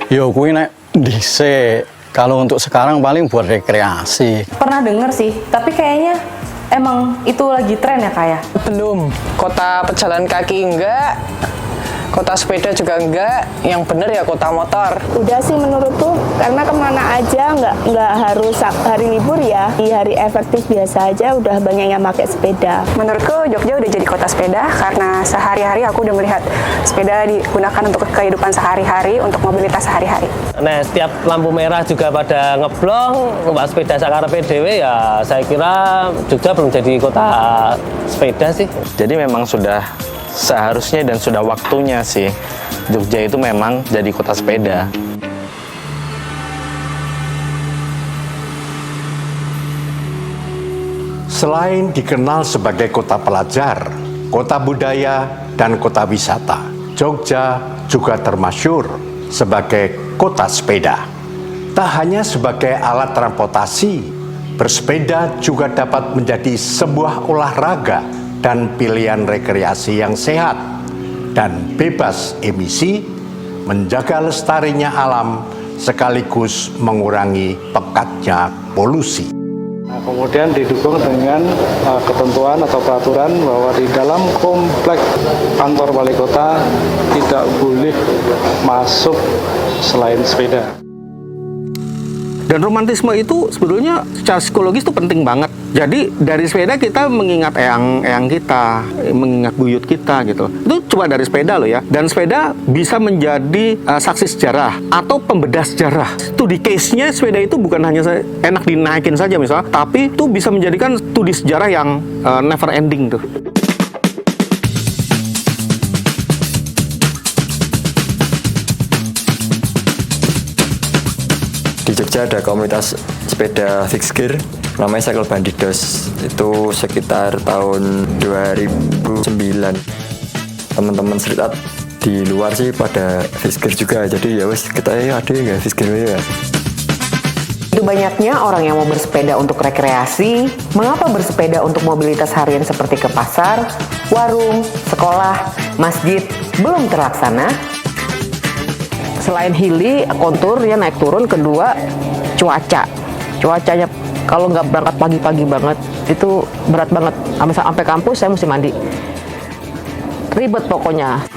Yo kuwi nek dhisik, kalau untuk sekarang paling buat rekreasi. Pernah denger sih, tapi kayaknya emang itu lagi tren ya kayak. Belum, kota pejalan kaki enggak, kota sepeda juga enggak, yang bener ya kota motor. Udah sih menurutku, karena kemana aja nggak harus hari libur ya, di hari efektif biasa aja udah banyak yang pakai sepeda. Menurutku Jogja udah jadi kota sepeda karena sehari-hari aku udah melihat sepeda digunakan untuk kehidupan sehari-hari, untuk mobilitas sehari-hari. Nah, setiap lampu merah juga pada ngeblong, numpak sepeda sakarepe dhewe ya saya kira Jogja belum jadi kota sepeda sih. Jadi memang sudah seharusnya dan sudah waktunya sih Jogja itu memang jadi kota sepeda. Selain dikenal sebagai kota pelajar, kota budaya, dan kota wisata, Jogja juga termasyhur sebagai kota sepeda. Tak hanya sebagai alat transportasi, bersepeda juga dapat menjadi sebuah olahraga dan pilihan rekreasi yang sehat dan bebas emisi, menjaga lestarinya alam sekaligus mengurangi pekatnya polusi. Nah, kemudian didukung dengan ketentuan atau peraturan bahwa di dalam komplek kantor wali kota tidak boleh masuk selain sepeda. Dan romantisme itu sebetulnya secara psikologis itu penting banget. Jadi dari sepeda kita mengingat eyang kita, mengingat buyut kita gitu. Itu cuma dari sepeda loh ya. Dan sepeda bisa menjadi saksi sejarah atau pembedah sejarah. Studi case-nya sepeda itu bukan hanya enak dinaikin saja misalnya, tapi itu bisa menjadikan studi sejarah yang never ending tuh. Di Jogja ada komunitas sepeda fixed gear, namanya Cycle Bandidos. Itu sekitar tahun 2009. Teman-teman street art di luar sih pada fixed gear juga, jadi ya wes kita ya ada ya fixed gear ya. Itu banyaknya orang yang mau bersepeda untuk rekreasi. Mengapa bersepeda untuk mobilitas harian seperti ke pasar, warung, sekolah, masjid belum terlaksana? Selain hili, kontur ya naik turun, kedua cuacanya kalau nggak berangkat pagi-pagi banget itu berat banget. Sampai kampus saya mesti mandi, ribet pokoknya.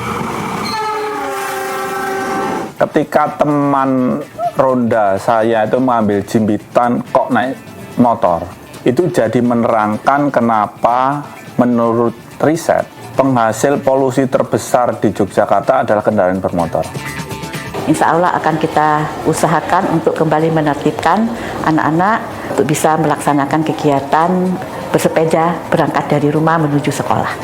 Ketika teman ronda saya itu mengambil jimpitan kok naik motor, itu jadi menerangkan kenapa menurut riset penghasil polusi terbesar di Yogyakarta adalah kendaraan bermotor. Insya Allah akan kita usahakan untuk kembali menertibkan anak-anak untuk bisa melaksanakan kegiatan bersepeda berangkat dari rumah menuju sekolah.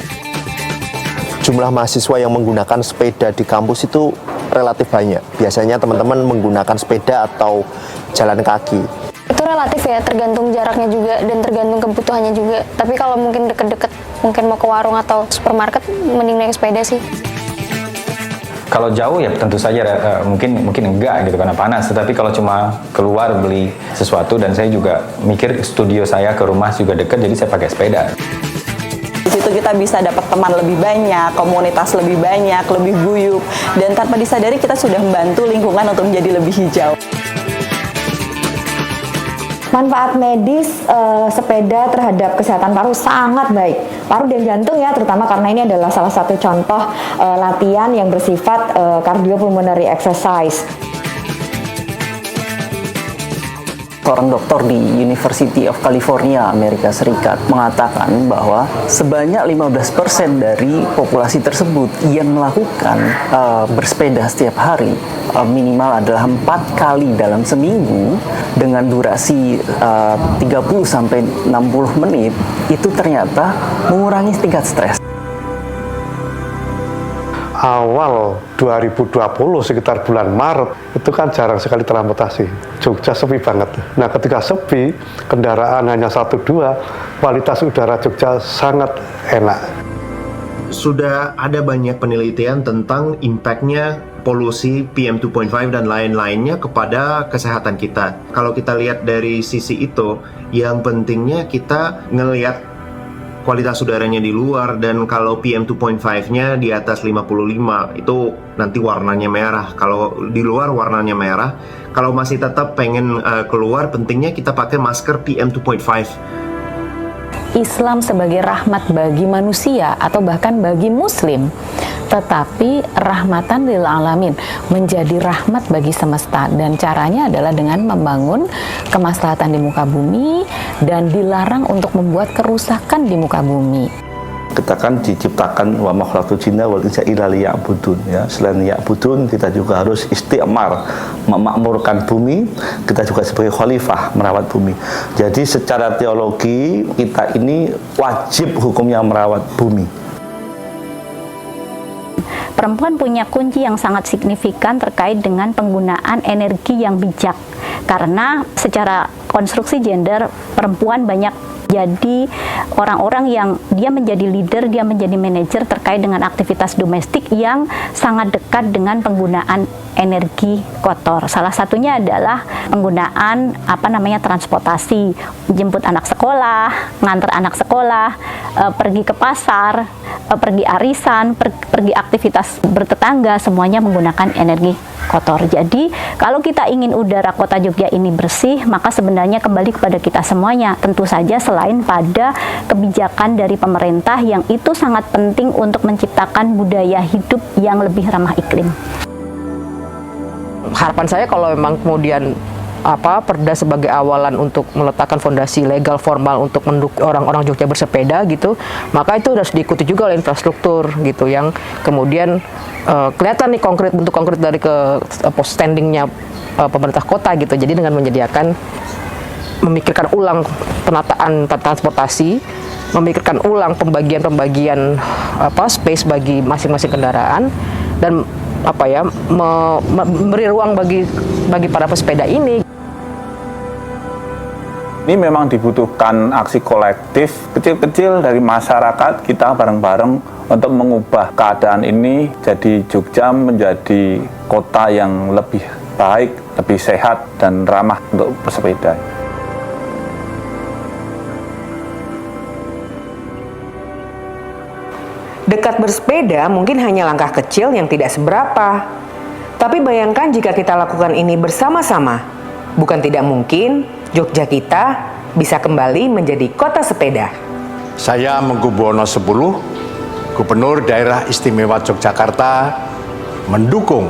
Jumlah mahasiswa yang menggunakan sepeda di kampus itu relatif banyak. Biasanya teman-teman menggunakan sepeda atau jalan kaki. Itu relatif ya, tergantung jaraknya juga dan tergantung kebutuhannya juga. Tapi kalau mungkin deket-deket, mungkin mau ke warung atau supermarket, mending naik sepeda sih. Kalau jauh ya tentu saja mungkin enggak gitu karena panas, tetapi kalau cuma keluar beli sesuatu, dan saya juga mikir studio saya ke rumah juga dekat, jadi saya pakai sepeda. Di situ kita bisa dapat teman lebih banyak, komunitas lebih banyak, lebih guyup, dan tanpa disadari kita sudah membantu lingkungan untuk menjadi lebih hijau. Manfaat medis sepeda terhadap kesehatan paru sangat baik. Paru dan jantung ya, terutama karena ini adalah salah satu contoh latihan yang bersifat cardiopulmonary exercise. Seorang dokter di University of California, Amerika Serikat, mengatakan bahwa sebanyak 15% dari populasi tersebut yang melakukan bersepeda setiap hari minimal adalah 4 kali dalam seminggu dengan durasi 30-60 menit, itu ternyata mengurangi tingkat stres. Awal 2020 sekitar bulan Maret itu kan jarang sekali transportasi. Jogja sepi banget. Nah, ketika sepi, kendaraan hanya 1-2, kualitas udara Jogja sangat enak. Sudah ada banyak penelitian tentang impact-nya polusi PM 2.5 dan lain-lainnya kepada kesehatan kita. Kalau kita lihat dari sisi itu, yang pentingnya kita ngelihat kualitas udaranya di luar, dan kalau PM 2.5-nya di atas 55 itu nanti warnanya merah. Kalau di luar warnanya merah. Kalau masih tetap pengen keluar, pentingnya kita pakai masker PM 2.5. Islam sebagai rahmat bagi manusia atau bahkan bagi muslim, tetapi rahmatan lil alamin, menjadi rahmat bagi semesta, dan caranya adalah dengan membangun kemaslahatan di muka bumi dan dilarang untuk membuat kerusakan di muka bumi. Kita kan diciptakan wa ma khalaqtul jinna wal insa illa liya'budun, ya. Selain liya'budun, kita juga harus isti'mar, memakmurkan bumi. Kita juga sebagai khalifah merawat bumi. Jadi secara teologi kita ini wajib hukumnya merawat bumi. Perempuan punya kunci yang sangat signifikan terkait dengan penggunaan energi yang bijak. Karena secara konstruksi gender, perempuan banyak jadi orang-orang yang dia menjadi leader, dia menjadi manajer terkait dengan aktivitas domestik yang sangat dekat dengan penggunaan energi kotor. Salah satunya adalah penggunaan transportasi, jemput anak sekolah, nganter anak sekolah, pergi ke pasar, pergi arisan, pergi aktivitas bertetangga, semuanya menggunakan energi kotor. Jadi kalau kita ingin udara kota Jogja ini bersih, maka sebenarnya kembali kepada kita semuanya. Tentu saja selain pada kebijakan dari pemerintah yang itu sangat penting untuk menciptakan budaya hidup yang lebih ramah iklim. Harapan saya kalau memang kemudian Perda sebagai awalan untuk meletakkan fondasi legal formal untuk mendukung orang-orang Jogja bersepeda gitu, maka itu harus diikuti juga oleh infrastruktur gitu yang kemudian kelihatan nih bentuk konkret dari standingnya pemerintah kota gitu. Jadi dengan menyediakan, memikirkan ulang penataan transportasi, memikirkan ulang pembagian space bagi masing-masing kendaraan, dan memberi ruang bagi para pesepeda ini. Ini memang dibutuhkan aksi kolektif kecil-kecil dari masyarakat kita bareng-bareng untuk mengubah keadaan ini jadi Jogja menjadi kota yang lebih baik, lebih sehat dan ramah untuk bersepeda. Dekat bersepeda mungkin hanya langkah kecil yang tidak seberapa. Tapi bayangkan jika kita lakukan ini bersama-sama. Bukan tidak mungkin Jogja kita bisa kembali menjadi kota sepeda. Saya Mengkubuwono X, Gubernur Daerah Istimewa Yogyakarta, mendukung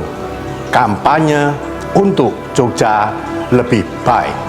kampanye untuk Jogja lebih baik.